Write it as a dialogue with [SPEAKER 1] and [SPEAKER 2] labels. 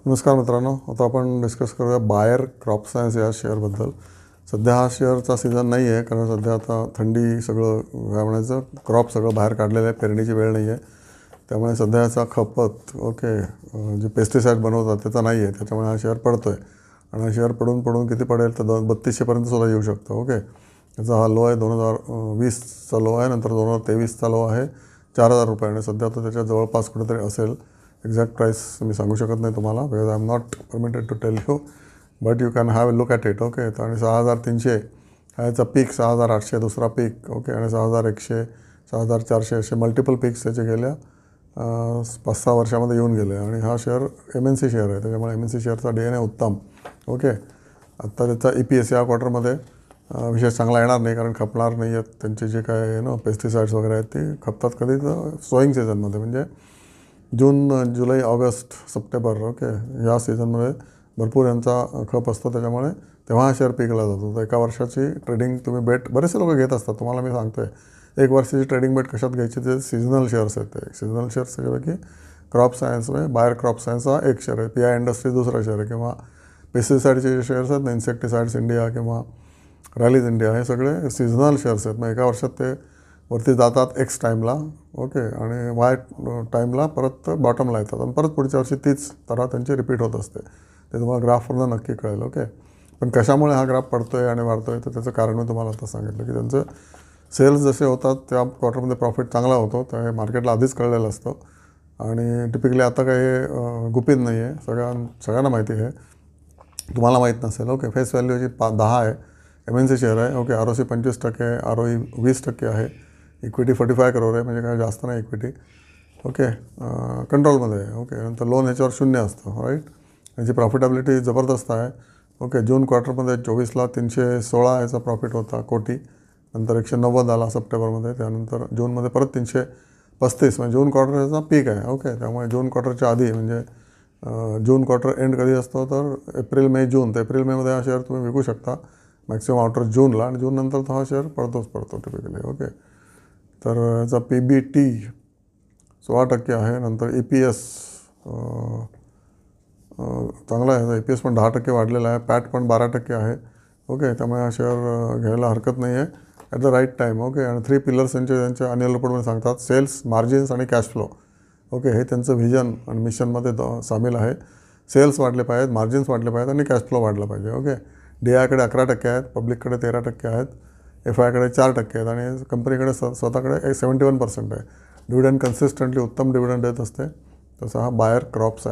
[SPEAKER 1] नमस्कार मित्रांनो, आता आपण डिस्कस करूया बायर क्रॉप सायन्स या शेअरबद्दल. सध्या हा शेअरचा सीझन नाही आहे, कारण सध्या आता थंडी सगळं काय म्हणायचं क्रॉप सगळं बाहेर काढलेलं आहे, पेरणीची वेळ नाही आहे. त्यामुळे सध्या याचा खपत जे पेस्टिसाईड बनवतात त्याचा नाही आहे, त्याच्यामुळे हा शेअर पडतो आहे. आणि हा शेअर पडून किती पडेल तर 3200पर्यंत सुद्धा येऊ शकतो. याचा हा लो आहे 2020चा लो आहे, नंतर 2023चा लो आहे 4000 रुपये आणि सध्या तो त्याच्या जवळपास कुठेतरी असेल. एक्झॅक्ट प्राईस मी सांगू शकत नाही तुम्हाला, because I am not permitted to tell you, but you can have a look at it. आणि 6300 हा याचा पीक, 6800 दुसरा पीक. आणि 6100, 6400 असे मल्टिपल पीक्स त्याचे गेल्या 5-6 वर्षामध्ये येऊन गेले. आणि हा शेअर MNC शेअर आहे, त्याच्यामुळे MNC शेअरचा DNA उत्तम. आत्ता त्याचा EPS या क्वार्टरमध्ये विशेष चांगला येणार नाही, कारण खपणार नाही आहेत. त्यांचे जे काय आहे ना पेस्टिसाईड्स वगैरे आहेत ते खपतात कधी तर सोईंग सीझनमध्ये, म्हणजे जून, जुलै, ऑगस्ट, सप्टेंबर. या सीझनमध्ये भरपूर यांचा खप असतो, त्याच्यामुळे तेव्हा हा शेअर पिकला जातो. तर एका वर्षाची ट्रेडिंग तुम्ही बेट बरेचसे लोक घेत असतात. तुम्हाला मी सांगतो आहे, एक वर्षाची ट्रेडिंग बेट कशात घ्यायची, ते सीझनल शेअर्स आहेत. ते सीझनल शेअर्स त्याच्यापैकी क्रॉप सायन्समध्ये बायर क्रॉप सायन्स हा एक शेअर आहे, PI इंडस्ट्री दुसरा शेअर आहे, किंवा पेस्टिसाईडचे जे शेअर्स आहेत ना, इन्सेक्टिसाइड्स इंडिया किंवा रॅलीज इंडिया, हे सगळे सीझनल शेअर्स आहेत. मग एका वर्षात ते वरती जातात X टाईमला, आणि Y टाईमला परत बॉटमला येतात, आणि परत पुढच्या वर्षी तीच तऱ्हा त्यांची रिपीट होत असते. ते तुम्हाला ग्राफवरून नक्की कळेल. पण कशामुळे हा ग्राफ पडतो आहे आणि वाढतो आहे, तर त्याचं कारण मी तुम्हाला आता सांगितलं की त्यांचं सेल्स जसे होतात त्या क्वार्टरमध्ये प्रॉफिट चांगला होतो, तर हे मार्केटला आधीच कळलेलं असतं. आणि टिपिकली आता काही गुपित नाही आहे, सगळ्यांना माहिती आहे. तुम्हाला माहीत नसेल. फेस व्हॅल्यू याची 10 आहे, MNC शेअर आहे. ROC 25% आहे, ROE 20% आहे, इक्विटी 45 करोड आहे, म्हणजे काय जास्त नाही इक्विटी. कंट्रोलमध्ये आहे. नंतर लोन ह्याच्यावर 0 असतं. याची प्रॉफिटेबिलिटी जबरदस्त आहे. जून क्वार्टरमध्ये 24ला 316 याचा प्रॉफिट होता कोटी, नंतर 190 आला सप्टेंबरमध्ये, त्यानंतर जूनमध्ये परत 335, म्हणजे जून क्वार्टर याचा पीक आहे. त्यामुळे जून क्वार्टरच्या आधी, म्हणजे जून क्वार्टर एंड कधी असतो तर एप्रिल, मे, जून. तर एप्रिल, मेमध्ये हा शेअर तुम्ही विकू शकता मॅक्सिमम आफ्टर जूनला, आणि जून नंतर तो हा शेअर पडतो टिपिकली. तर याचा PBT 16% आहे. नंतर EPS चांगला आहे, EPS पण 10% वाढलेला आहे, पॅट पण 12% आहे. त्यामुळे हा शेअर घ्यायला हरकत नाही आहे ॲट द राईट टाईम. आणि 3 पिलर्स त्यांच्या अॅन्युअल रिपोर्टमध्ये सांगतात: सेल्स, मार्जिन्स आणि कॅश फ्लो. हे त्यांचं व्हिजन आणि मिशनमध्ये सामील आहे. सेल्स वाढले पाहिजेत, मार्जिन्स वाढले पाहिजेत आणि कॅश फ्लो वाढला पाहिजे. DIकडे 11% आहेत, पब्लिककडे 13% आहेत, FIकडे 4% आहेत, आणि कंपनीकडे स्वतःकडे 71% आहे. डिव्हिडंड कन्सिस्टंटली उत्तम डिव्हिडंड देत असते. तसा हा बायर क्रॉप